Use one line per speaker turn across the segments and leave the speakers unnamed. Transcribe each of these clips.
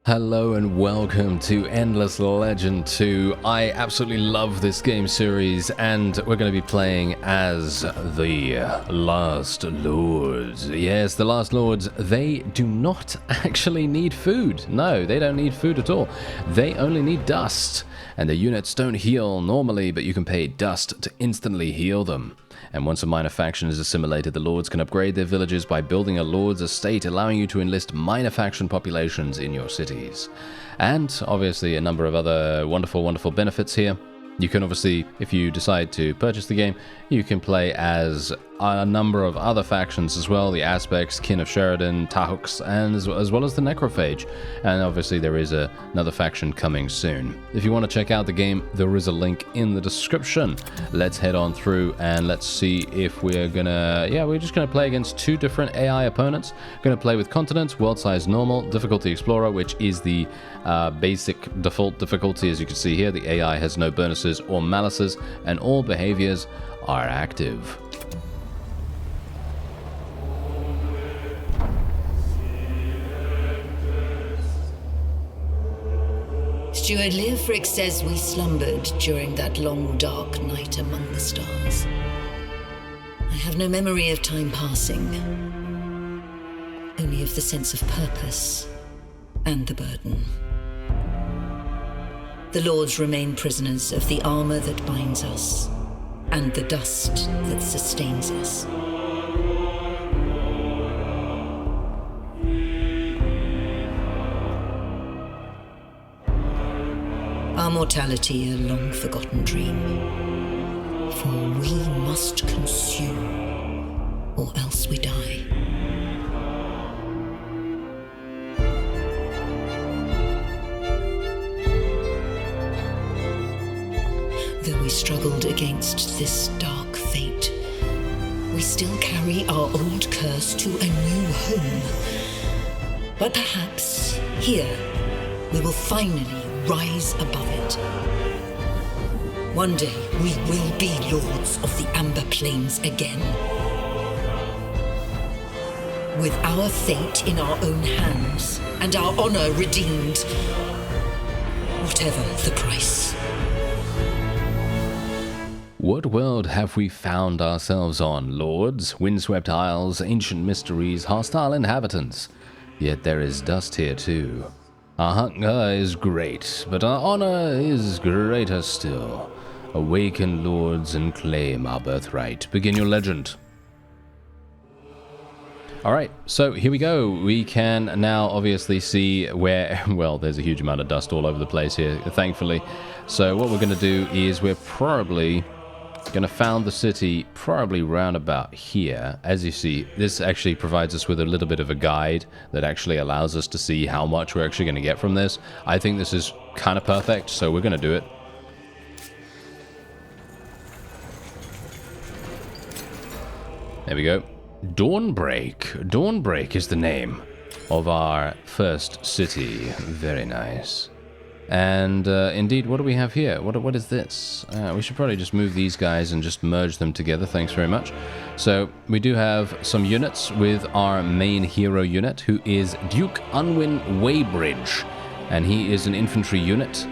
Hello and welcome to Endless Legend 2. I absolutely love this game series, and we're going to be playing as the Last Lords. Yes, the Last Lords, they do not actually need food. No, they don't need food at all. They only need dust. And the units don't heal normally, but you can pay dust to instantly heal them. And once a minor faction is assimilated, the lords can upgrade their villages by building a lord's estate, allowing you to enlist minor faction populations in your cities. And obviously a number of other wonderful benefits here. You can obviously, if you decide to purchase the game, you can play as a number of other factions as well, the Aspects, Kin of Sheridan, Tahooks, and as well as the Necrophage. And obviously there is another faction coming soon. If you want to check out the game, there is a link in the description. Let's head on through and let's see if we're just gonna play against two different AI opponents. Gonna play with Continents, World Size Normal, Difficulty Explorer, which is the basic default difficulty. As you can see here, the AI has no bonuses or malices, and all behaviors are active.
Steward Leofric says we slumbered during that long dark night among the stars. I have no memory of time passing, only of the sense of purpose and the burden. The lords remain prisoners of the armor that binds us and the dust that sustains us. Our mortality a long-forgotten dream, for we must consume, or else we die. Though we struggled against this dark fate, we still carry our old curse to a new home. But perhaps here we will finally rise above it. One day we will be lords of the Amber Plains again. With our fate in our own hands and our honor redeemed, whatever the price.
What world have we found ourselves on, lords? Windswept isles, ancient mysteries, hostile inhabitants. Yet there is dust here too. Our hunger is great, but our honor is greater still. Awaken, lords, and claim our birthright. Begin your legend. Alright, so here we go. We can now obviously see where, well, there's a huge amount of dust all over the place here, thankfully. So what we're going to do is we're probably going to found the city probably round about here. As you see, this actually provides us with a little bit of a guide that actually allows us to see how much we're actually going to get from this. I think this is kind of perfect, so we're going to do it. There we go. Dawnbreak. Dawnbreak is the name of our first city. Very nice. And indeed, what do we have here? What is this? We should probably just move these guys and just merge them together. Thanks very much. So we do have some units with our main hero unit, who is Duke Unwin Weybridge. And he is an infantry unit.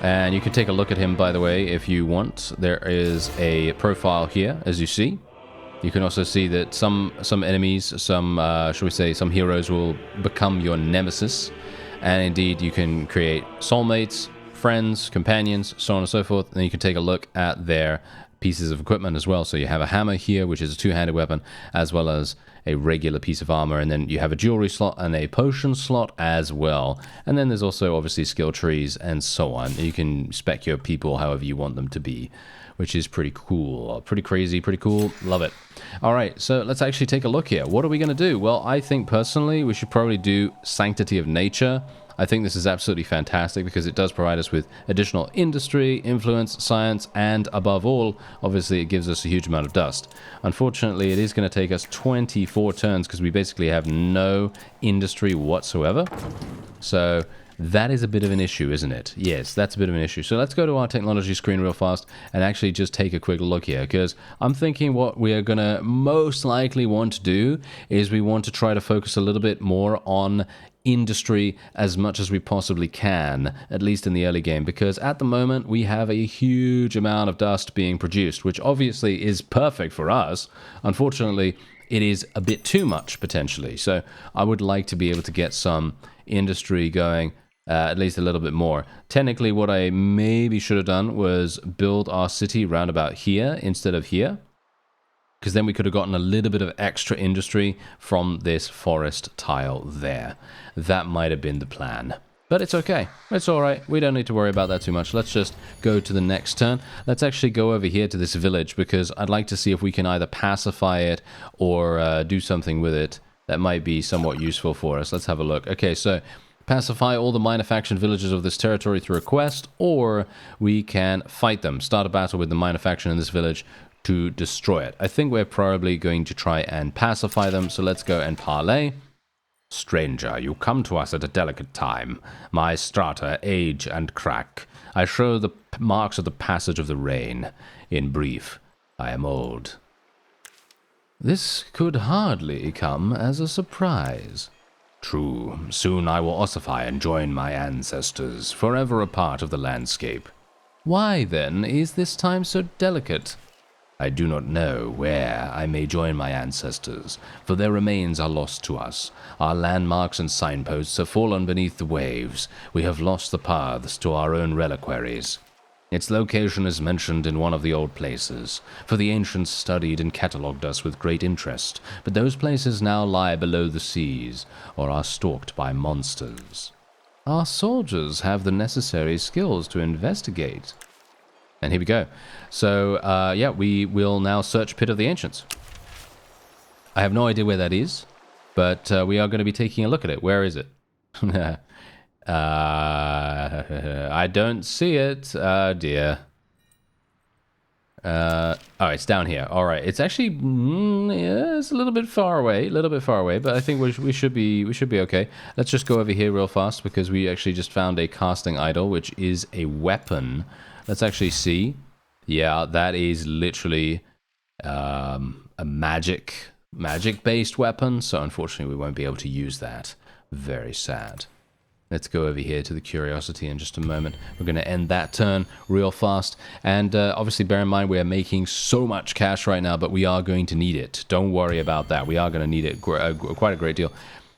And you can take a look at him, by the way, if you want. There is a profile here, as you see. You can also see that some enemies, shall we say, some heroes will become your nemesis. And indeed, you can create soulmates, friends, companions, so on and so forth. And you can take a look at their pieces of equipment as well. So you have a hammer here, which is a two-handed weapon, as well as a regular piece of armor. And then you have a jewelry slot and a potion slot as well. And then there's also obviously skill trees and so on. You can spec your people however you want them to be, which is pretty cool. Pretty crazy, pretty cool. Love it. All right, so let's actually take a look here. What are we going to do? Well, I think personally we should probably do Sanctity of Nature. I think this is absolutely fantastic because it does provide us with additional industry, influence, science, and above all, obviously it gives us a huge amount of dust. Unfortunately, it is going to take us 24 turns because we basically have no industry whatsoever. So that is a bit of an issue, isn't it? Yes, that's a bit of an issue. So let's go to our technology screen real fast and actually just take a quick look here, because I'm thinking what we are going to most likely want to do is we want to try to focus a little bit more on industry as much as we possibly can, at least in the early game, because at the moment we have a huge amount of dust being produced, which obviously is perfect for us. Unfortunately, it is a bit too much potentially. So I would like to be able to get some industry going, at least a little bit more. Technically, what I maybe should have done was build our city round about here instead of here, because then we could have gotten a little bit of extra industry from this forest tile there. That might have been the plan. But it's okay. It's alright. We don't need to worry about that too much. Let's just go to the next turn. Let's actually go over here to this village, because I'd like to see if we can either pacify it or do something with it that might be somewhat useful for us. Let's have a look. Okay, so pacify all the minor faction villages of this territory through a quest, or we can fight them. Start a battle with the minor faction in this village to destroy it. I think we're probably going to try and pacify them, so let's go and parley. Stranger, you come to us at a delicate time. My strata age and crack. I show the marks of the passage of the rain. In brief, I am old. This could hardly come as a surprise. True, soon I will ossify and join my ancestors, forever a part of the landscape. Why, then, is this time so delicate? I do not know where I may join my ancestors, for their remains are lost to us. Our landmarks and signposts have fallen beneath the waves. We have lost the paths to our own reliquaries. Its location is mentioned in one of the old places, for the ancients studied and catalogued us with great interest, but those places now lie below the seas, or are stalked by monsters. Our soldiers have the necessary skills to investigate. And here we go. So, yeah, we will now search Pit of the Ancients. I have no idea where that is, but we are going to be taking a look at it. Where is it? I don't see it. Dear. Oh, it's down here. All right. It's actually, yeah, it's a little bit far away. But I think we should be okay. Let's just go over here real fast, because we actually just found a casting idol, which is a weapon. Let's actually see. Yeah, that is literally a magic-based weapon. So unfortunately, we won't be able to use that. Very sad. Let's go over here to the curiosity in just a moment. We're going to end that turn real fast. And obviously, bear in mind, we are making so much cash right now, but we are going to need it. Don't worry about that. We are going to need it quite a great deal.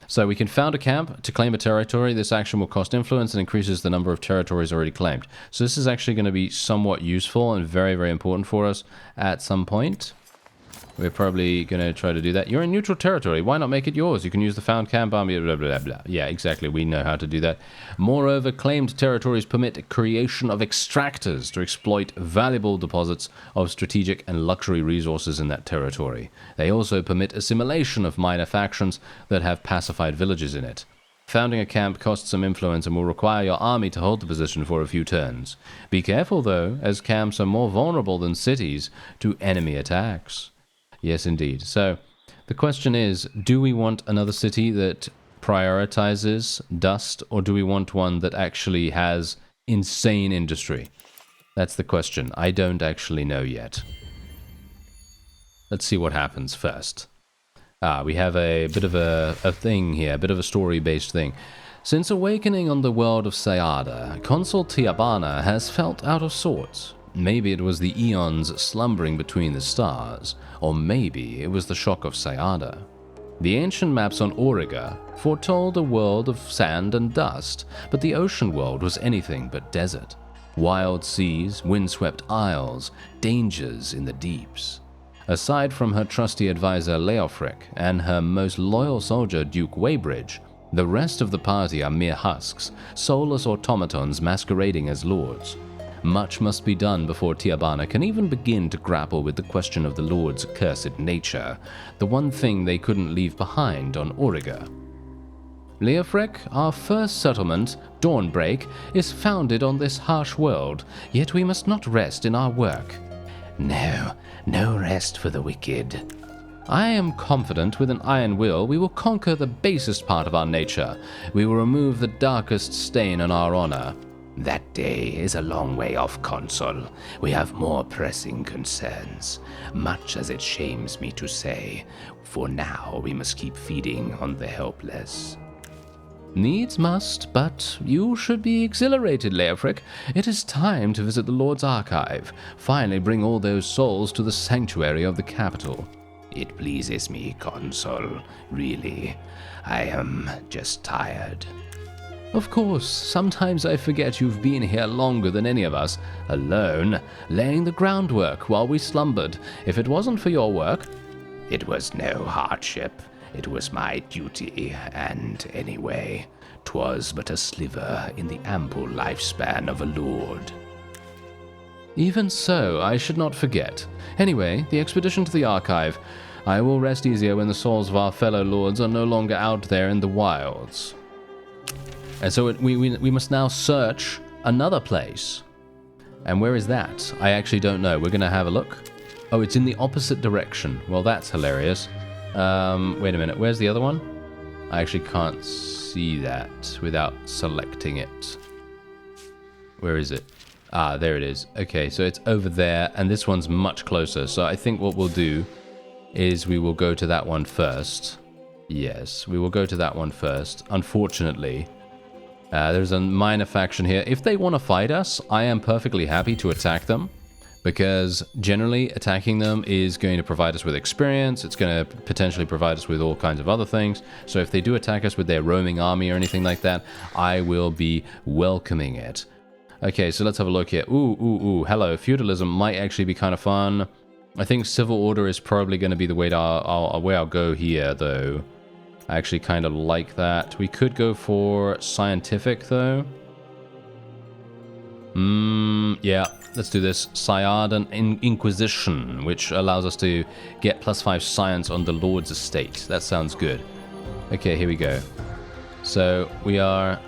So we can found a camp to claim a territory. This action will cost influence and increases the number of territories already claimed. So this is actually going to be somewhat useful and very, very important for us at some point. We're probably going to try to do that. You're in neutral territory. Why not make it yours? You can use the found camp army, blah, blah, blah. Yeah, exactly. We know how to do that. Moreover, claimed territories permit creation of extractors to exploit valuable deposits of strategic and luxury resources in that territory. They also permit assimilation of minor factions that have pacified villages in it. Founding a camp costs some influence and will require your army to hold the position for a few turns. Be careful, though, as camps are more vulnerable than cities to enemy attacks. Yes, indeed. So, the question is, do we want another city that prioritizes dust, or do we want one that actually has insane industry? That's the question. I don't actually know yet. Let's see what happens first. We have a bit of a thing here, a bit of a story-based thing. Since awakening on the world of Sayada, Consul Tiabana has felt out of sorts. Maybe it was the eons slumbering between the stars, or maybe it was the shock of Sayada. The ancient maps on Auriga foretold a world of sand and dust, but the ocean world was anything but desert. Wild seas, windswept isles, dangers in the deeps. Aside from her trusty advisor Leofric and her most loyal soldier Duke Weybridge, the rest of the party are mere husks, soulless automatons masquerading as lords. Much must be done before Tiabana can even begin to grapple with the question of the Lord's accursed nature, the one thing they couldn't leave behind on Auriga. Leofric, our first settlement, Dawnbreak, is founded on this harsh world, yet we must not rest in our work. No rest for the wicked. I am confident with an iron will we will conquer the basest part of our nature. We will remove the darkest stain on our honor. That day is a long way off, Consul. We have more pressing concerns, much as it shames me to say. For now, we must keep feeding on the helpless. Needs must, but you should be exhilarated, Leofric. It is time to visit the Lord's Archive. Finally bring all those souls to the sanctuary of the capital. It pleases me, Consul. Really. I am just tired. Of course, sometimes I forget you've been here longer than any of us, alone, laying the groundwork while we slumbered. If it wasn't for your work... It was no hardship. It was my duty, and anyway, 'twas but a sliver in the ample lifespan of a lord. Even so, I should not forget. Anyway, the expedition to the archive. I will rest easier when the souls of our fellow lords are no longer out there in the wilds. And so we must now search another place. And where is that? I actually don't know. We're going to have a look. Oh, it's in the opposite direction. Well, that's hilarious. Wait a minute. Where's the other one? I actually can't see that without selecting it. Where is it? Ah, there it is. Okay, so it's over there, and this one's much closer. So I think what we'll do is we will go to that one first. Yes, we will go to that one first. Unfortunately, there's a minor faction here. If they want to fight us, I am perfectly happy to attack them, because generally attacking them is going to provide us with experience. It's going to potentially provide us with all kinds of other things. So if they do attack us with their roaming army or anything like that, I will be welcoming it. Okay, so let's have a look here. Ooh, hello. Feudalism might actually be kind of fun. I think civil order is probably going to be the way I'll go here, though. I actually kind of like that. We could go for scientific, though. Yeah, let's do this. Syardan Inquisition, which allows us to get +5 science on the Lord's estate. That sounds good. Okay, here we go. So we are...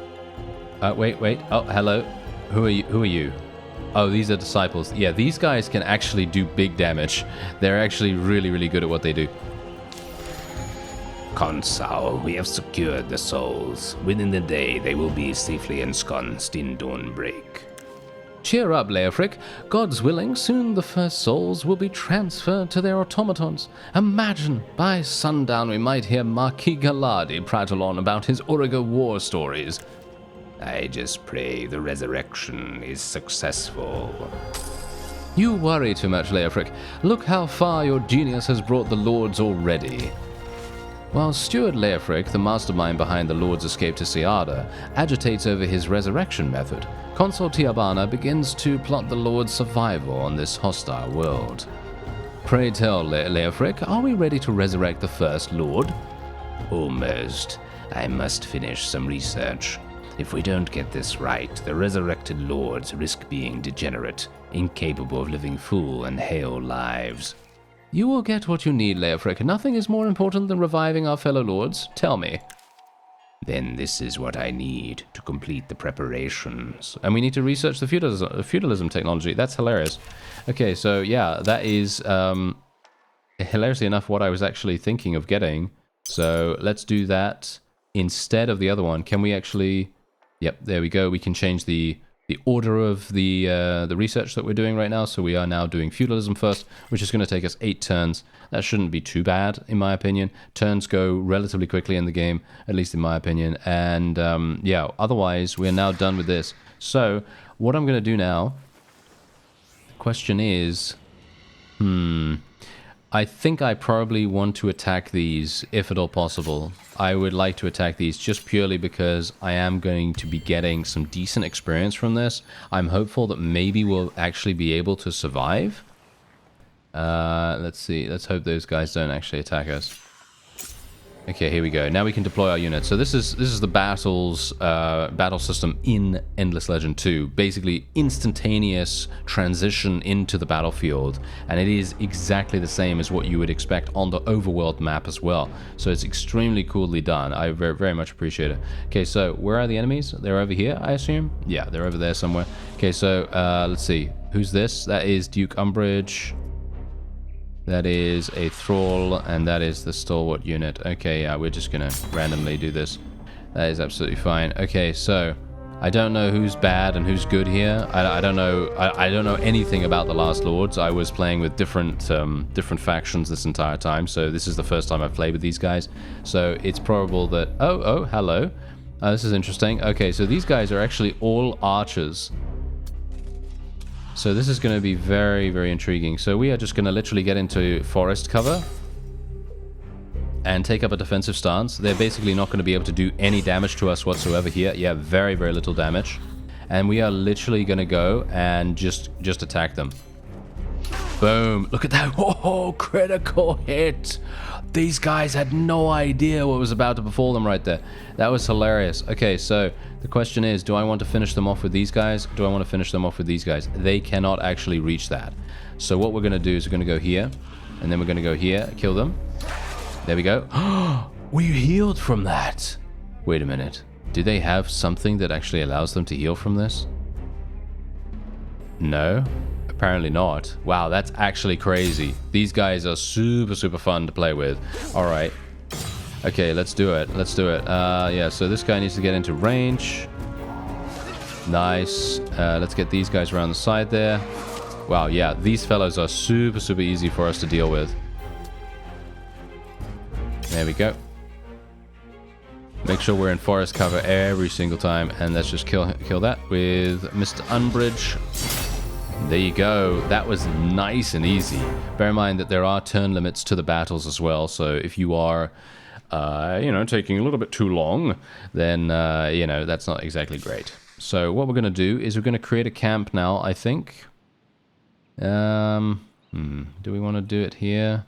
wait. Oh, hello. Who are you? Oh, these are disciples. Yeah, these guys can actually do big damage. They're actually really, really good at what they do.
Consul, we have secured the souls. Within the day, they will be safely ensconced in Dawnbreak.
Cheer up, Leofric. God's willing, soon the first souls will be transferred to their automatons. Imagine, by sundown we might hear Marquis Gallardi prattle on about his Auriga war stories.
I just pray the resurrection is successful.
You worry too much, Leofric. Look how far your genius has brought the Lords already. While Steward Leofric, the mastermind behind the Lord's escape to Syarda, agitates over his resurrection method, Consul Tiabana begins to plot the Lord's survival on this hostile world. Pray tell, Leofric, are we ready to resurrect the First Lord?
Almost. I must finish some research. If we don't get this right, the resurrected lords risk being degenerate, incapable of living full and hale lives.
You will get what you need, Leofric. Nothing is more important than reviving our fellow lords. Tell me.
Then this is what I need to complete the preparations.
And we need to research the feudalism technology. That's hilarious. Okay, so yeah, that is, hilariously enough, what I was actually thinking of getting. So let's do that instead of the other one. Can we actually... Yep, there we go. We can change the order of the research that we're doing right now. So we are now doing feudalism first, which is going to take us 8 turns. That shouldn't be too bad, in my opinion. Turns go relatively quickly in the game, at least in my opinion. And yeah, otherwise, we're now done with this. So what I'm going to do now, the question is, I think I probably want to attack these, if at all possible. I would like to attack these just purely because I am going to be getting some decent experience from this. I'm hopeful that maybe we'll actually be able to survive. Let's see. Let's hope those guys don't actually attack us. Okay, here we go. Now we can deploy our units. So this is the battle system in Endless Legend 2. Basically, instantaneous transition into the battlefield, and it is exactly the same as what you would expect on the overworld map as well. So it's extremely coolly done. I very, very much appreciate it. Okay, so where are the enemies? They're over here, I assume. Yeah, they're over there somewhere. Okay, so let's see. Who's this? That is Duke Umbridge. That is a Thrall, and that is the Stalwart unit. Okay, yeah, we're just gonna randomly do this. That is absolutely fine. Okay, so I don't know who's bad and who's good here. I don't know. I don't know anything about the Last Lords. I was playing with different factions this entire time, so this is the first time I've played with these guys. So it's probable that... Oh, hello. This is interesting. Okay, so these guys are actually all archers. So this is going to be very, very intriguing. So we are just going to literally get into forest cover and take up a defensive stance. They're basically not going to be able to do any damage to us whatsoever here. Yeah, very, very little damage. And we are literally going to go and just attack them. Boom. Look at that. Oh, critical hit. These guys had no idea what was about to befall them right there. That was hilarious. Okay, so the question is, do I want to finish them off with these guys? Do I want to finish them off with these guys? They cannot actually reach that. So what we're going to do is we're going to go here, and then we're going to go here, kill them. There we go. We healed from that. Wait a minute. Do they have something that actually allows them to heal from this? No. Apparently not. Wow, that's actually crazy. These guys are super, super fun to play with. Alright. Okay, let's do it. Let's do it. Yeah, so this guy needs to get into range. Nice. Let's get these guys around the side there. Wow, yeah, these fellows are super, super easy for us to deal with. There we go. Make sure we're in forest cover every single time. And let's just kill that with Mr. Unbridge. There you go. That was nice and easy. Bear in mind that there are turn limits to the battles as well. So if you are, taking a little bit too long, then, that's not exactly great. So what we're going to do is we're going to create a camp now, I think. Do we want to do it here?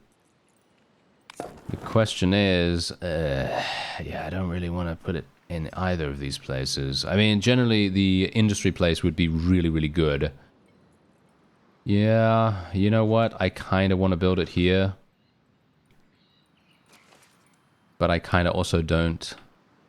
The question is, I don't really want to put it in either of these places. I mean, generally, the industry place would be really, really good. Yeah, you know what? I kind of want to build it here. But I kind of also don't.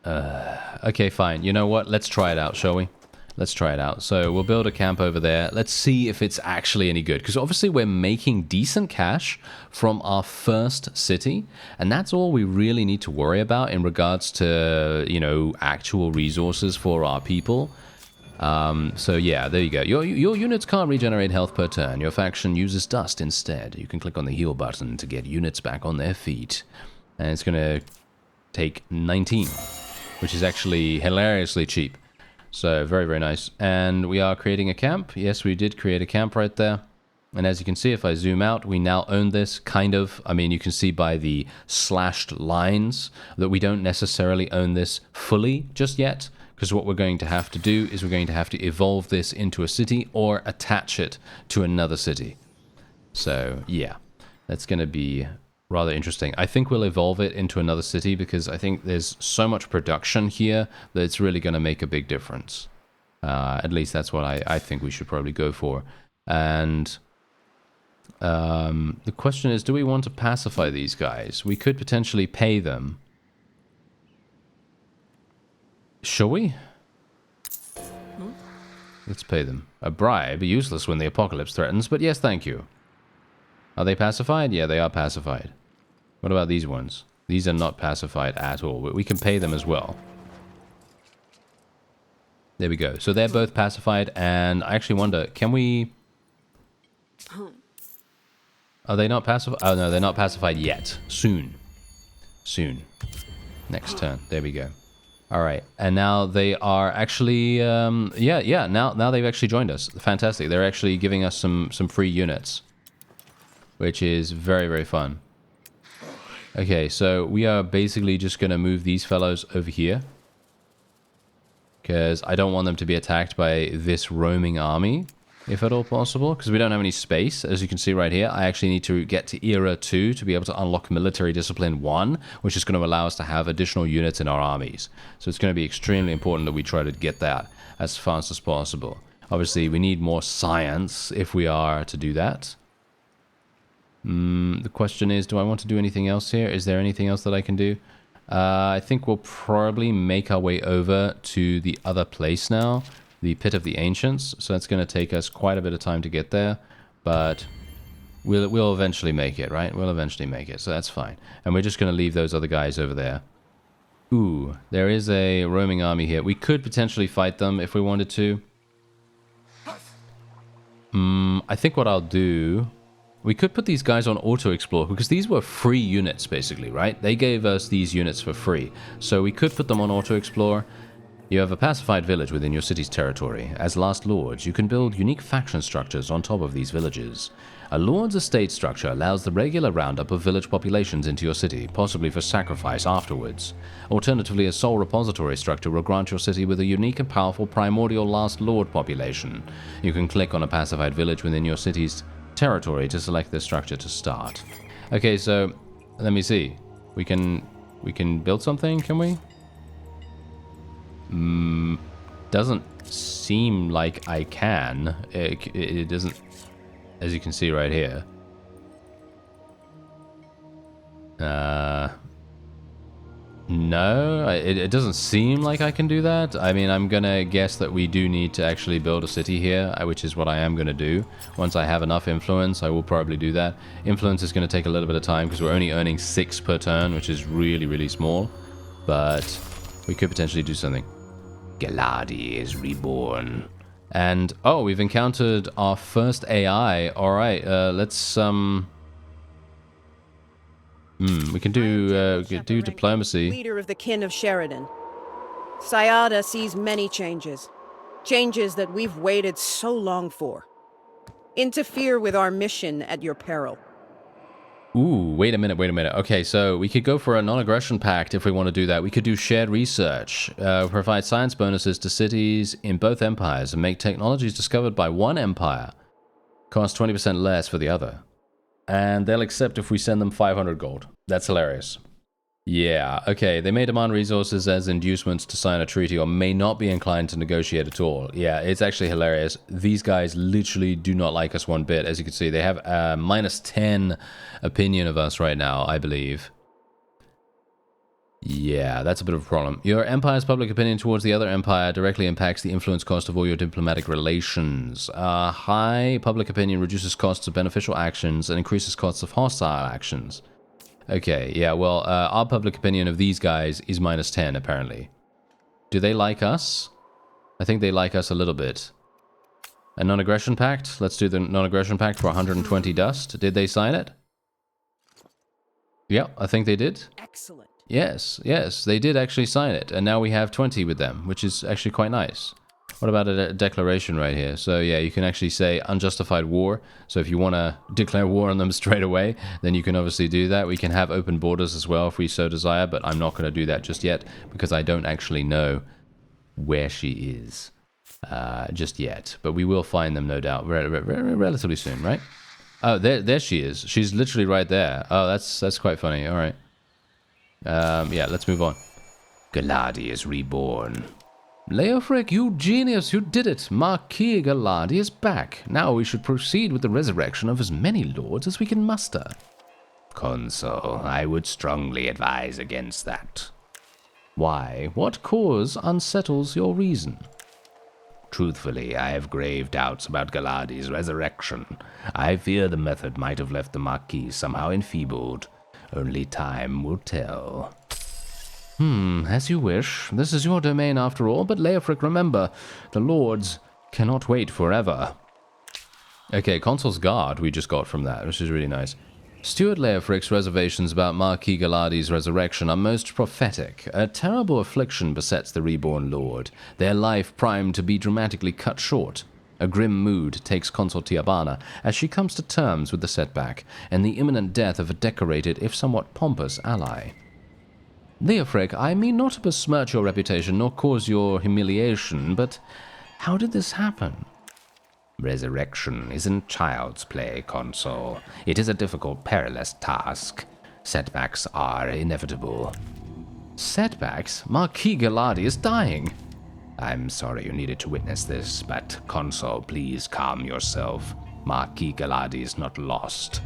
Okay, fine. You know what? Let's try it out, shall we? Let's try it out. So we'll build a camp over there. Let's see if it's actually any good. Because obviously we're making decent cash from our first city. And that's all we really need to worry about in regards to, actual resources for our people. So yeah, there you go. Your units can't regenerate health per turn. Your faction uses dust instead. You can click on the heal button to get units back on their feet. And it's going to take 19, which is actually hilariously cheap. So very, very nice. And we are creating a camp. Yes, we did create a camp right there. And as you can see, if I zoom out, we now own this, kind of. I mean, you can see by the slashed lines that we don't necessarily own this fully just yet. Because what we're going to have to do is we're going to have to evolve this into a city or attach it to another city. So, yeah, that's going to be rather interesting. I think we'll evolve it into another city because I think there's so much production here that it's really going to make a big difference. At least that's what I think we should probably go for. And the question is, do we want to pacify these guys? We could potentially pay them. Shall we? Let's pay them. A bribe, useless when the apocalypse threatens, but yes, thank you. Are they pacified? Yeah, they are pacified. What about these ones? These are not pacified at all, but we can pay them as well. There we go. So they're both pacified, and I actually wonder, can we... Are they not pacified? Oh, no, they're not pacified yet. Soon. Soon. Next turn. There we go. All right, and now they are actually, now they've actually joined us. Fantastic. They're actually giving us some free units, which is very, very fun. Okay, so we are basically just going to move these fellows over here because I don't want them to be attacked by this roaming army, if at all possible, because we don't have any space. As you can see right here, I actually need to get to Era 2 to be able to unlock Military Discipline 1, which is going to allow us to have additional units in our armies. So it's going to be extremely important that we try to get that as fast as possible. Obviously, we need more science if we are to do that. The question is, do I want to do anything else here? Is there anything else that I can do? I think we'll probably make our way over to the other place now. The Pit of the Ancients, so that's going to take us quite a bit of time to get there, but we'll eventually make it, right? We'll eventually make it, so that's fine. And we're just going to leave those other guys over there. Ooh, there is a roaming army here. We could potentially fight them if we wanted to. I think what I'll do... We could put these guys on auto-explore, because these were free units, basically, right? They gave us these units for free. So we could put them on auto-explore, You have a pacified village within your city's territory. As Last Lords, you can build unique faction structures on top of these villages. A Lord's estate structure allows the regular roundup of village populations into your city, possibly for sacrifice afterwards. Alternatively, a sole repository structure will grant your city with a unique and powerful primordial Last Lord population. You can click on a pacified village within your city's territory to select this structure to start. Okay, so let me see. We can build something, can we? Doesn't seem like I can. It doesn't, as you can see right here. No, it doesn't seem like I can do that. I mean, I'm gonna guess that we do need to actually build a city here, which is what I am gonna do. Once I have enough influence, I will probably do that. Influence is gonna take a little bit of time because we're only earning 6 per turn, which is really, really small. But we could potentially do something.
Galadi is reborn.
And, oh, we've encountered our first AI. Alright, let's, we can do diplomacy.
Leader of the kin of Sheridan. Sayada sees many changes. Changes that we've waited so long for. Interfere with our mission at your peril.
Ooh, wait a minute. Okay, so we could go for a non-aggression pact if we want to do that. We could do shared research, provide science bonuses to cities in both empires, and make technologies discovered by one empire cost 20% less for the other. And they'll accept if we send them 500 gold. That's hilarious. Yeah, okay, they may demand resources as inducements to sign a treaty or may not be inclined to negotiate at all. Yeah, it's actually hilarious. These guys literally do not like us one bit. As you can see, they have a -10 opinion of us right now, I believe. Yeah, that's a bit of a problem. Your empire's public opinion towards the other empire directly impacts the influence cost of all your diplomatic relations. High public opinion reduces costs of beneficial actions and increases costs of hostile actions. Okay, yeah, well, our public opinion of these guys is -10, apparently. Do they like us? I think they like us a little bit. A non-aggression pact? Let's do the non-aggression pact for 120 dust. Did they sign it? Yeah, I think they did.
Excellent.
Yes, they did actually sign it. And now we have 20 with them, which is actually quite nice. What about a declaration right here? So yeah, you can actually say unjustified war. So if you want to declare war on them straight away, then you can obviously do that. We can have open borders as well if we so desire, but I'm not going to do that just yet because I don't actually know where she is just yet. But we will find them, no doubt, relatively soon, right? Oh, there she is. She's literally right there. Oh, that's quite funny. All right. Yeah, let's move on.
Galadi is reborn.
Leofric, you genius, you did it! Marquis Galadi is back. Now we should proceed with the resurrection of as many lords as we can muster.
Consul, I would strongly advise against that.
Why? What cause unsettles your reason?
Truthfully, I have grave doubts about Galadi's resurrection. I fear the method might have left the Marquis somehow enfeebled. Only time will tell.
As you wish. This is your domain after all, but Leofric, remember, the lords cannot wait forever. Okay, Consul's Guard we just got from that, which is really nice. Steward Leofric's reservations about Marquis Galadi's resurrection are most prophetic. A terrible affliction besets the reborn lord, their life primed to be dramatically cut short. A grim mood takes Consul Tiabana as she comes to terms with the setback and the imminent death of a decorated, if somewhat pompous, ally. Leofric, I mean not to besmirch your reputation nor cause your humiliation, but how did this happen?
Resurrection isn't child's play, Consul. It is a difficult, perilous task. Setbacks are inevitable.
Setbacks? Marquis Galadi is dying.
I'm sorry you needed to witness this, but Consul, please calm yourself. Marquis Galadi is not lost.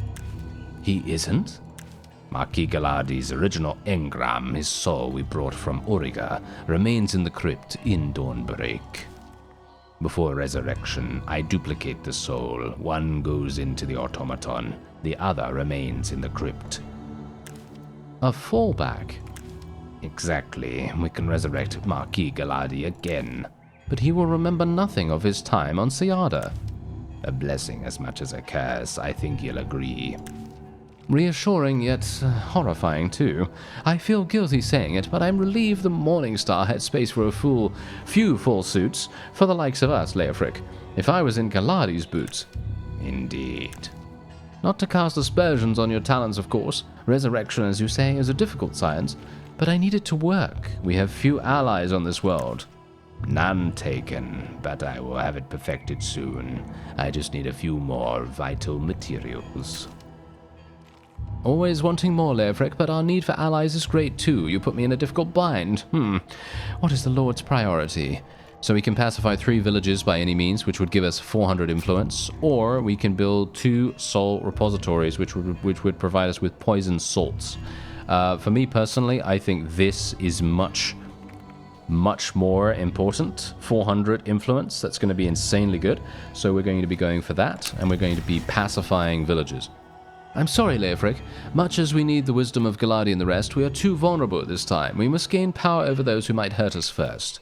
He isn't?
Marquis Galadi's original engram, his soul we brought from Auriga, remains in the crypt in Dawnbreak. Before resurrection, I duplicate the soul. One goes into the automaton, the other remains in the crypt.
A fallback?
Exactly. We can resurrect Marquis Galadi again.
But he will remember nothing of his time on Sayada.
A blessing as much as a curse, I think you'll agree.
Reassuring, yet horrifying too. I feel guilty saying it, but I'm relieved the Morning Star had space for few full suits for the likes of us, Leofric. If I was in Galadi's boots.
Indeed.
Not to cast aspersions on your talents, of course. Resurrection, as you say, is a difficult science, but I need it to work. We have few allies on this world.
None taken, but I will have it perfected soon. I just need a few more vital materials.
Always wanting more, Leofric, but our need for allies is great too. You put me in a difficult bind. What is the Lord's priority? So we can pacify 3 villages by any means, which would give us 400 influence, or we can build 2 soul repositories, which would provide us with poison salts. For me personally, I think this is much more important. 400 influence, that's going to be insanely good. So we're going to be going for that, and we're going to be pacifying villages. I'm sorry, Leofric. Much as we need the wisdom of Galadi and the rest, we are too vulnerable at this time. We must gain power over those who might hurt us first.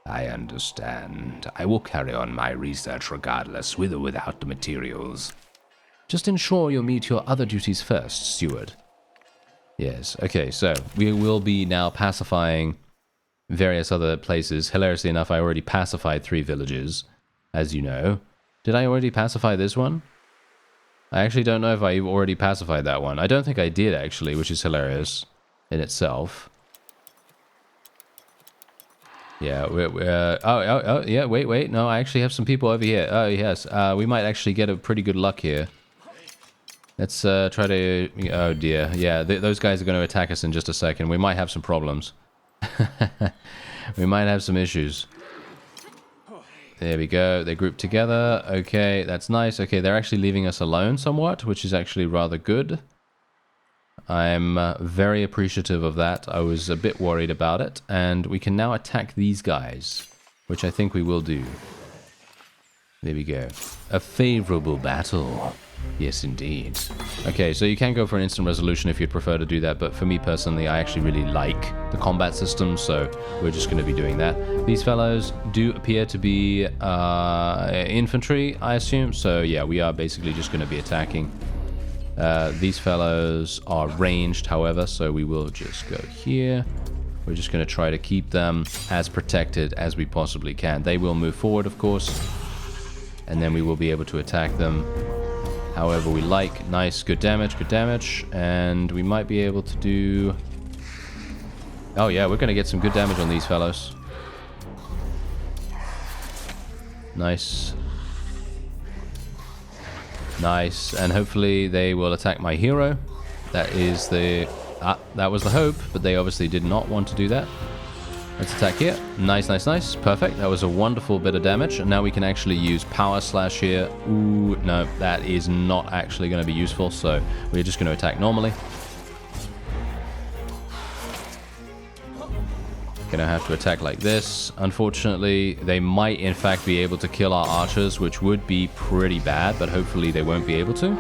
I understand. I will carry on my research regardless, with or without the materials.
Just ensure you'll meet your other duties first, steward. Yes, okay, so we will be now pacifying various other places. Hilariously enough, I already pacified 3 villages, as you know. Did I already pacify this one? I actually don't know if I already pacified that one. I don't think I did, actually, which is hilarious in itself. Yeah, yeah, wait, no, I actually have some people over here. Oh, yes, we might actually get a pretty good luck here. Let's try to... Oh, dear. Yeah, those guys are going to attack us in just a second. We might have some problems. We might have some issues. There we go. They group together. Okay, that's nice. Okay, they're actually leaving us alone somewhat, which is actually rather good. I'm very appreciative of that. I was a bit worried about it. And we can now attack these guys, which I think we will do. There we go. A favorable battle. Yes, indeed. Okay, so you can go for an instant resolution if you'd prefer to do that, but for me personally, I actually really like the combat system, so we're just going to be doing that. These fellows do appear to be infantry, I assume, so yeah, we are basically just going to be attacking. These fellows are ranged, however, so we will just go here. We're just going to try to keep them as protected as we possibly can. They will move forward, of course, and then we will be able to attack them however we like. Nice, good damage, and we might be able to do... Oh yeah, we're going to get some good damage on these fellows. Nice. Nice, and hopefully they will attack my hero. That is the... that was the hope, but they obviously did not want to do that. Let's attack here. Nice, nice, nice. Perfect. That was a wonderful bit of damage. And now we can actually use Power Slash here. Ooh, no, that is not actually going to be useful. So we're just going to attack normally. Going to have to attack like this. Unfortunately, they might in fact be able to kill our archers, which would be pretty bad, but hopefully they won't be able to.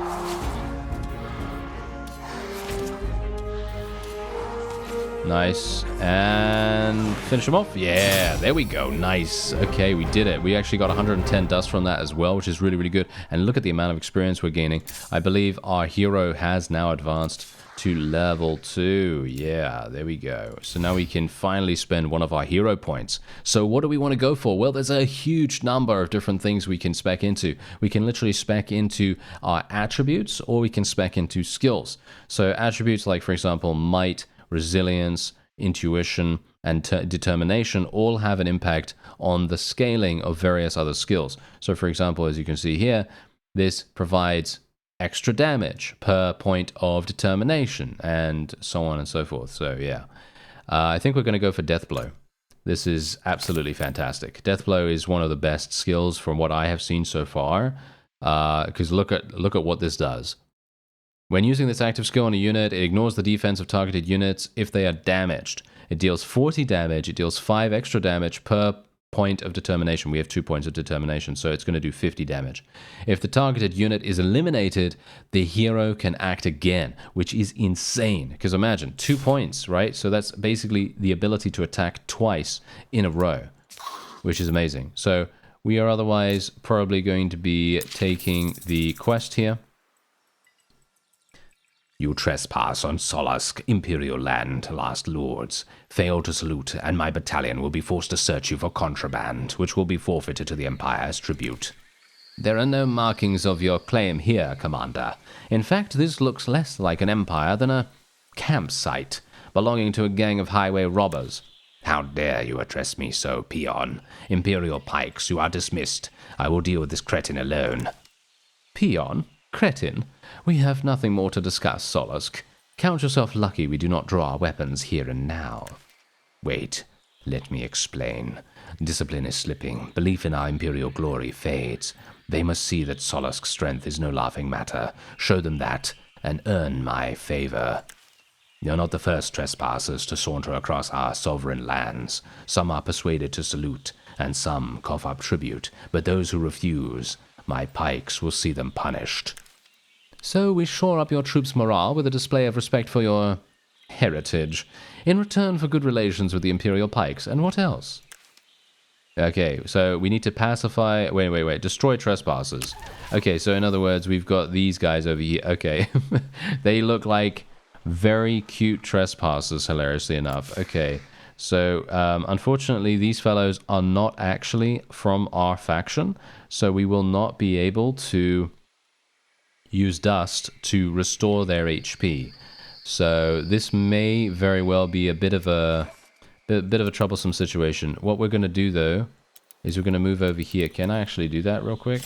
Nice. And finish them off. Yeah, there we go. Nice. Okay, we did it. We actually got 110 dust from that as well, which is really, really good. And look at the amount of experience we're gaining. I believe our hero has now advanced to level 2. Yeah, there we go. So now we can finally spend one of our hero points. So what do we want to go for? Well, there's a huge number of different things we can spec into. We can literally spec into our attributes, or we can spec into skills. So attributes like, for example, might, resilience, intuition, and determination all have an impact on the scaling of various other skills. So for example, as you can see here, this provides extra damage per point of determination, and so on and so forth. So yeah, I think we're going to go for Death Blow. This is absolutely fantastic. Death Blow is one of the best skills from what I have seen so far, because look at what this does. When using this active skill on a unit, it ignores the defense of targeted units if they are damaged. It deals 40 damage, it deals 5 extra damage per point of determination. We have 2 points of determination, so it's going to do 50 damage. If the targeted unit is eliminated, the hero can act again, which is insane. Because imagine, 2 points, right? So that's basically the ability to attack twice in a row, which is amazing. So we are otherwise probably going to be taking the quest here.
You trespass on Solask, Imperial land, last lords. Fail to salute, and my battalion will be forced to search you for contraband, which will be forfeited to the Empire as tribute. There are no markings of your claim here, Commander. In fact, this looks less like an empire than a campsite, belonging to a gang of highway robbers. How dare you address me so, peon? Imperial pikes, you are dismissed. I will deal with this cretin alone.
Peon? Cretin? We have nothing more to discuss, Solask. Count yourself lucky we do not draw our weapons here and now.
Wait, let me explain. Discipline is slipping. Belief in our imperial glory fades. They must see that Solask's strength is no laughing matter. Show them that, and earn my favor. You're not the first trespassers to saunter across our sovereign lands. Some are persuaded to salute, and some cough up tribute. But those who refuse, my pikes will see them punished.
So we shore up your troops' morale with a display of respect for your heritage, in return for good relations with the Imperial Pikes. And what else? Okay, so we need to pacify... Wait. Destroy trespassers. Okay, so in other words, we've got these guys over here. Okay. They look like very cute trespassers, hilariously enough. Okay, so unfortunately, these fellows are not actually from our faction, so we will not be able to use dust to restore their HP. So this may very well be a bit of a troublesome situation. What we're going to do though is we're going to move over here. Can I actually do that real quick?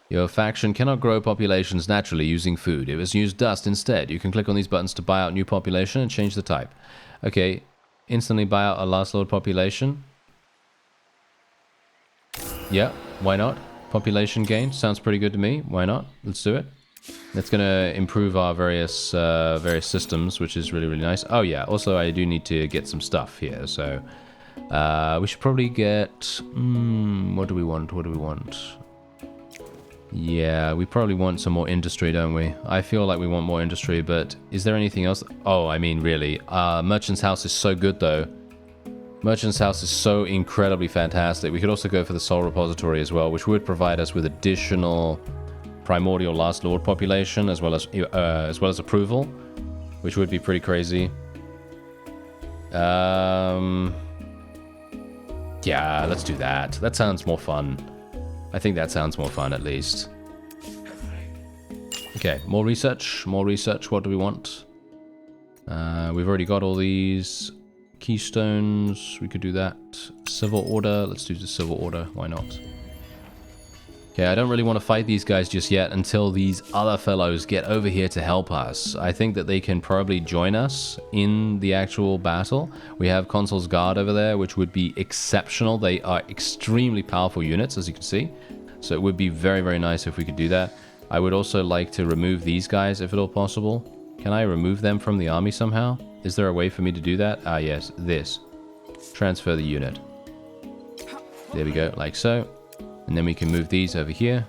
Your faction cannot grow populations naturally using food. It was use dust instead. You can click on these buttons to buy out new population and change the type. Okay, instantly buy out a last lord population. Yeah, why not? Population gain sounds pretty good to me. Why not? Let's do it. That's going to improve our various systems, which is really, really nice. Oh yeah, also I do need to get some stuff here, so we should probably get... what do we want? Yeah, we probably want some more industry, don't we? I feel like we want more industry, but is there anything else? Oh, I mean, really. Merchant's House is so good, though. Merchant's House is so incredibly fantastic. We could also go for the Soul Repository as well, which would provide us with additional primordial Last Lord population, as well as approval, which would be pretty crazy. Yeah, let's do that. That sounds more fun. I think that sounds more fun, at least. Okay, more research. What do we want? We've already got all these keystones. We could do that. Civil Order. Let's do the Civil Order. Why not? Okay, I don't really want to fight these guys just yet until these other fellows get over here to help us. I think that they can probably join us in the actual battle. We have Consul's Guard over there, which would be exceptional. They are extremely powerful units, as you can see. So it would be very, very nice if we could do that. I would also like to remove these guys, if at all possible. Can I remove them from the army somehow? Is there a way for me to do that? Ah, yes, this. Transfer the unit. There we go, like so. And then we can move these over here.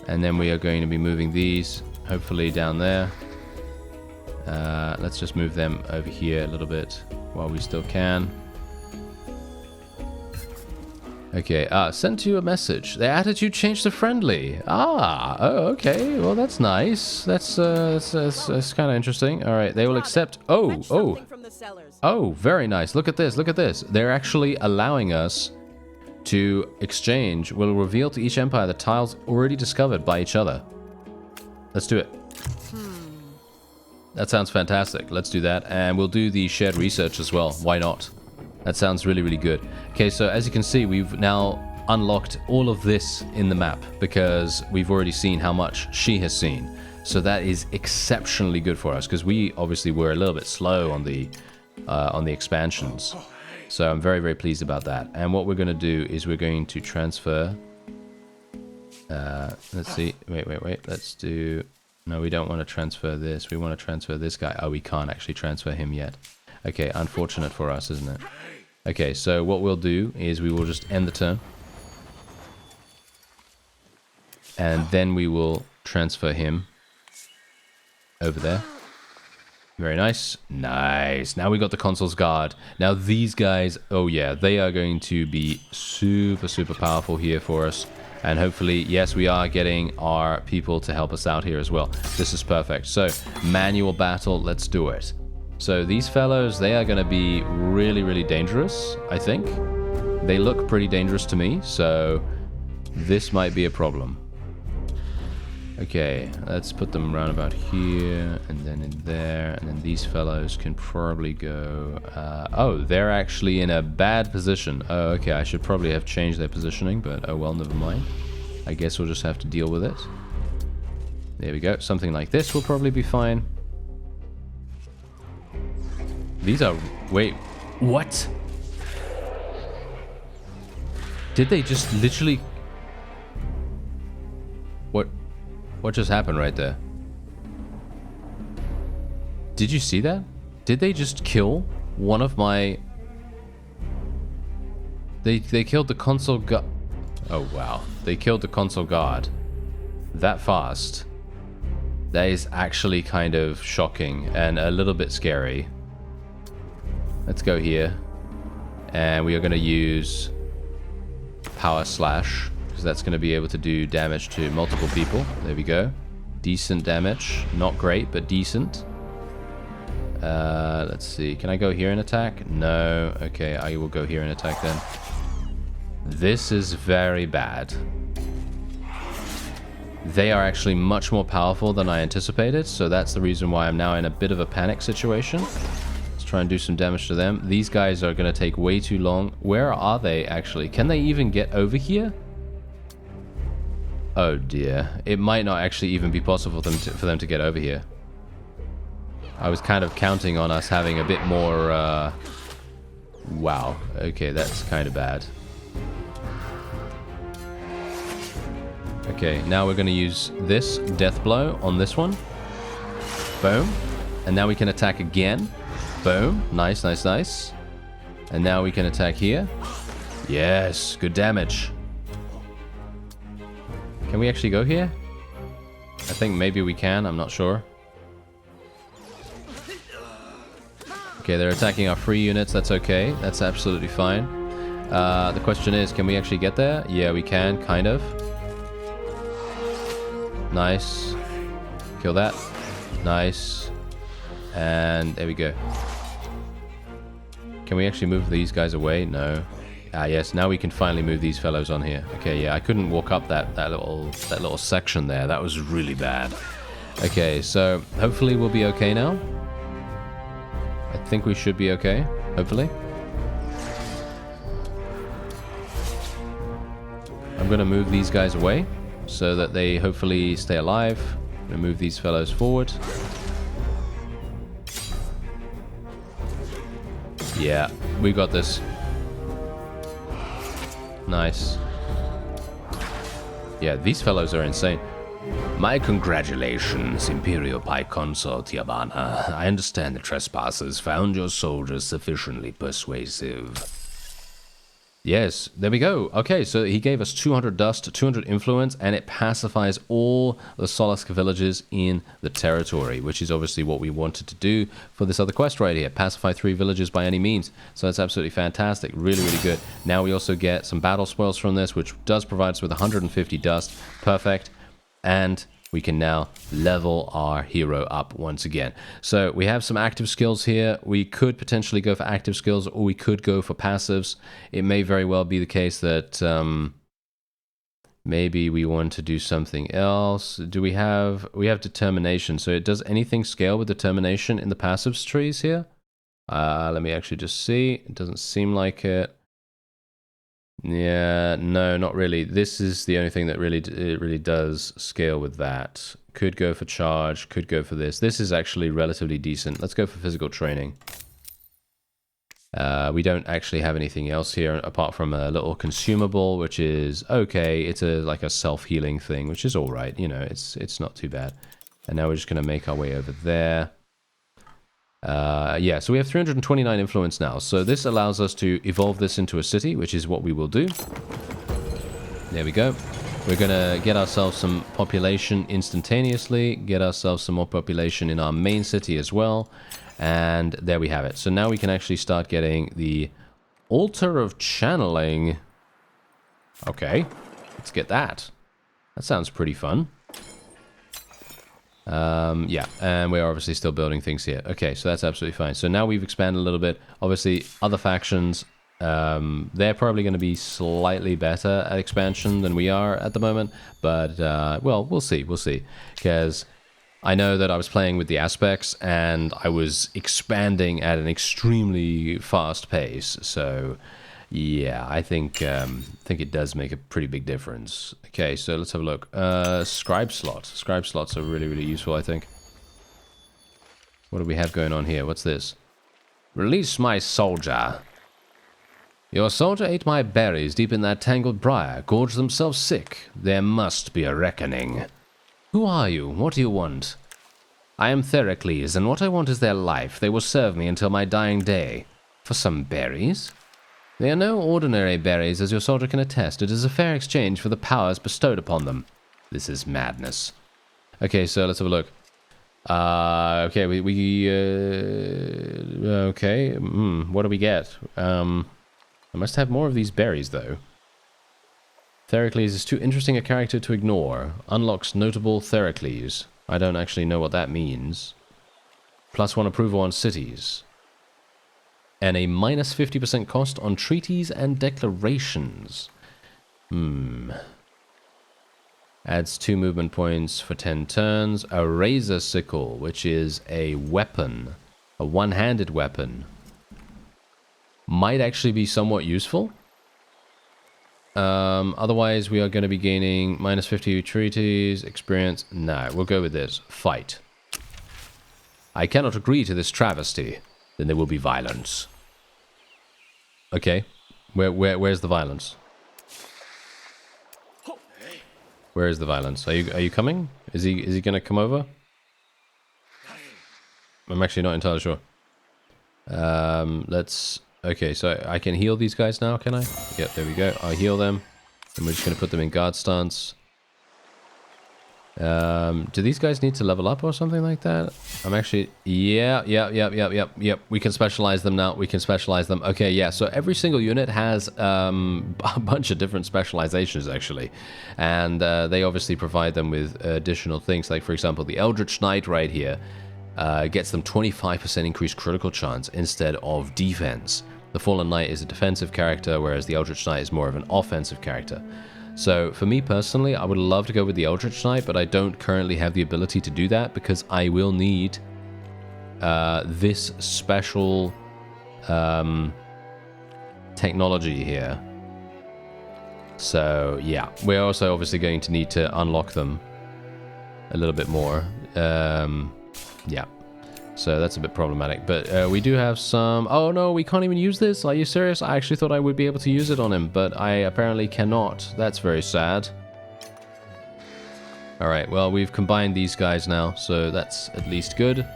And then we are going to be moving these, hopefully down there. Let's just move them over here a little bit while we still can. Okay, sent you a message. The attitude changed to friendly. Oh, okay. Well, that's nice. That's kind of interesting. All right, they will accept. Oh, very nice. Look at this. They're actually allowing us to exchange. Will reveal to each empire the tiles already discovered by each other. Let's do it. That sounds fantastic. Let's do that, and we'll do the shared research as well. Why not? That sounds really, really good. Okay, so as you can see, we've now unlocked all of this in the map because we've already seen how much she has seen. So that is exceptionally good for us because we obviously were a little bit slow on the expansions. So I'm very, very pleased about that. And what we're going to do is we're going to transfer... let's see. Wait. Let's do... No, we don't want to transfer this. We want to transfer this guy. Oh, we can't actually transfer him yet. Okay, unfortunate for us, isn't it? Okay, so what we'll do is we will just end the turn. And then we will transfer him over there. Very nice. Nice. Now we got the Consul's Guard. Now these guys, oh yeah, they are going to be super, super powerful here for us. And hopefully, yes, we are getting our people to help us out here as well. This is perfect. So, manual battle, let's do it. So these fellows, they are going to be really, really dangerous, I think. They look pretty dangerous to me, so this might be a problem. Okay, let's put them around about here, and then in there, and then these fellows can probably go... oh, they're actually in a bad position. Oh, okay, I should probably have changed their positioning, but oh well, never mind. I guess we'll just have to deal with it. There we go, something like this will probably be fine. These are... wait, what? Did they just literally... What just happened right there? Did you see that? Did they just kill one of my... They killed the console guard. Oh, wow. They killed the console guard. That fast. That is actually kind of shocking and a little bit scary. Let's go here. And we are going to use Power Slash, because that's going to be able to do damage to multiple people. There we go. Decent damage. Not great, but decent. Let's see. Can I go here and attack? No. Okay, I will go here and attack then. This is very bad. They are actually much more powerful than I anticipated, so that's the reason why I'm now in a bit of a panic situation. Let's try and do some damage to them. These guys are going to take way too long. Where are they, actually? Can they even get over here? Oh dear. It might not actually even be possible for them to get over here. I was kind of counting on us having a bit more... Wow. Okay, that's kind of bad. Okay, now we're going to use this death blow on this one. Boom. And now we can attack again. Boom. Nice, nice, nice. And now we can attack here. Yes, good damage. Can we actually go here? I think maybe we can, I'm not sure. Okay, they're attacking our free units, that's okay. That's absolutely fine. The question is, can we actually get there? Yeah, we can, kind of. Nice. Kill that. Nice. And there we go. Can we actually move these guys away? No. Ah, yes. Now we can finally move these fellows on here. Okay, yeah. I couldn't walk up that little section there. That was really bad. Okay, so hopefully we'll be okay now. I think we should be okay. Hopefully. I'm gonna move these guys away so that they hopefully stay alive. I'm gonna move these fellows forward. Yeah, we got this. Nice. Yeah, these fellows are insane.
My congratulations, Imperial Pie Consort Yavanna. I understand the trespassers found your soldiers sufficiently persuasive.
Yes, there we go. Okay, so he gave us 200 dust, 200 influence, and it pacifies all the Solask villages in the territory, which is obviously what we wanted to do for this other quest right here. Pacify 3 villages by any means. So that's absolutely fantastic. Really, really good. Now we also get some battle spoils from this, which does provide us with 150 dust. Perfect. And we can now level our hero up once again. So we have some active skills here. We could potentially go for active skills, or we could go for passives. It may very well be the case that maybe we want to do something else. Do we have determination? So does anything scale with determination in the passives trees here? Let me actually just see. It doesn't seem like it. Yeah, no, not really. This is the only thing that really does scale with that. Could go for charge, could go for this. This is actually relatively decent. Let's go for physical training. We don't actually have anything else here apart from a little consumable, which is okay. It's like a self-healing thing, which is all right. You know, it's not too bad. And now we're just going to make our way over there. Yeah, so we have 329 influence now. So this allows us to evolve this into a city, which is what we will do. There we go. We're going to get ourselves some population instantaneously, get ourselves some more population in our main city as well. And there we have it. So now we can actually start getting the Altar of Channeling. Okay. Let's get that. That sounds pretty fun. Yeah, and we're obviously still building things here. Okay, so that's absolutely fine. So now we've expanded a little bit. Obviously, other factions, they're probably going to be slightly better at expansion than we are at the moment. But, well, we'll see. We'll see. Because I know that I was playing with the aspects, and I was expanding at an extremely fast pace. So, yeah, I think it does make a pretty big difference. Okay, so let's have a look. Scribe slots. Scribe slots are really, really useful, I think. What do we have going on here? What's this? Release my soldier. Your soldier ate my berries deep in that tangled briar, gorged themselves sick. There must be a reckoning. Who are you? What do you want? I am Theracles, and what I want is their life. They will serve me until my dying day. For some berries? They are no ordinary berries, as your soldier can attest. It is a fair exchange for the powers bestowed upon them. This is madness. Okay, so let's have a look. Okay, okay. What do we get? I must have more of these berries, though. Theracles is too interesting a character to ignore. Unlocks notable Theracles. I don't actually know what that means. +1 approval on cities. And a minus 50% cost on treaties and declarations. Adds 2 movement points for 10 turns. A razor sickle, which is a weapon. A one-handed weapon. Might actually be somewhat useful. Otherwise, we are going to be gaining minus 50 treaties, experience. No, we'll go with this. Fight. I cannot agree to this travesty. Then there will be violence. Okay. Where's the violence? Where is the violence? Are you coming? Is he going to come over? I'm actually not entirely sure. Let's... Okay, so I can heal these guys now, can I? Yep, there we go. I'll heal them. And we're just going to put them in guard stance. Do these guys need to level up or something like that? I'm actually... Yep. We can specialize them now. We can specialize them. Okay, yeah, so every single unit has a bunch of different specializations, actually. And they obviously provide them with additional things. Like, for example, the Eldritch Knight right here gets them 25% increased critical chance instead of defense. The Fallen Knight is a defensive character, whereas the Eldritch Knight is more of an offensive character. So, for me personally, I would love to go with the Eldritch Knight, but I don't currently have the ability to do that because I will need this special technology here. So, yeah. We're also obviously going to need to unlock them a little bit more. Yeah. So that's a bit problematic. But we do have some... Oh no, we can't even use this? Are you serious? I actually thought I would be able to use it on him, but I apparently cannot. That's very sad. Alright, well, we've combined these guys now, so that's at least good.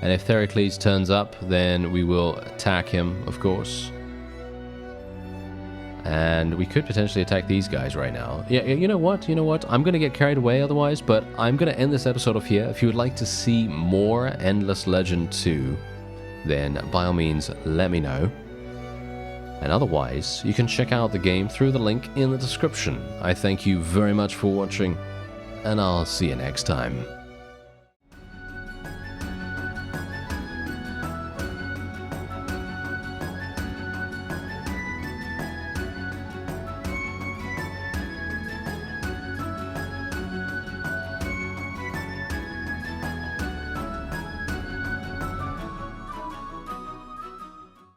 And if Theracles turns up, then we will attack him, of course. And we could potentially attack these guys right now. Yeah, you know what? I'm going to get carried away otherwise, but I'm going to end this episode off here. If you would like to see more Endless Legend 2, then by all means, let me know. And otherwise, you can check out the game through the link in the description. I thank you very much for watching, and I'll see you next time.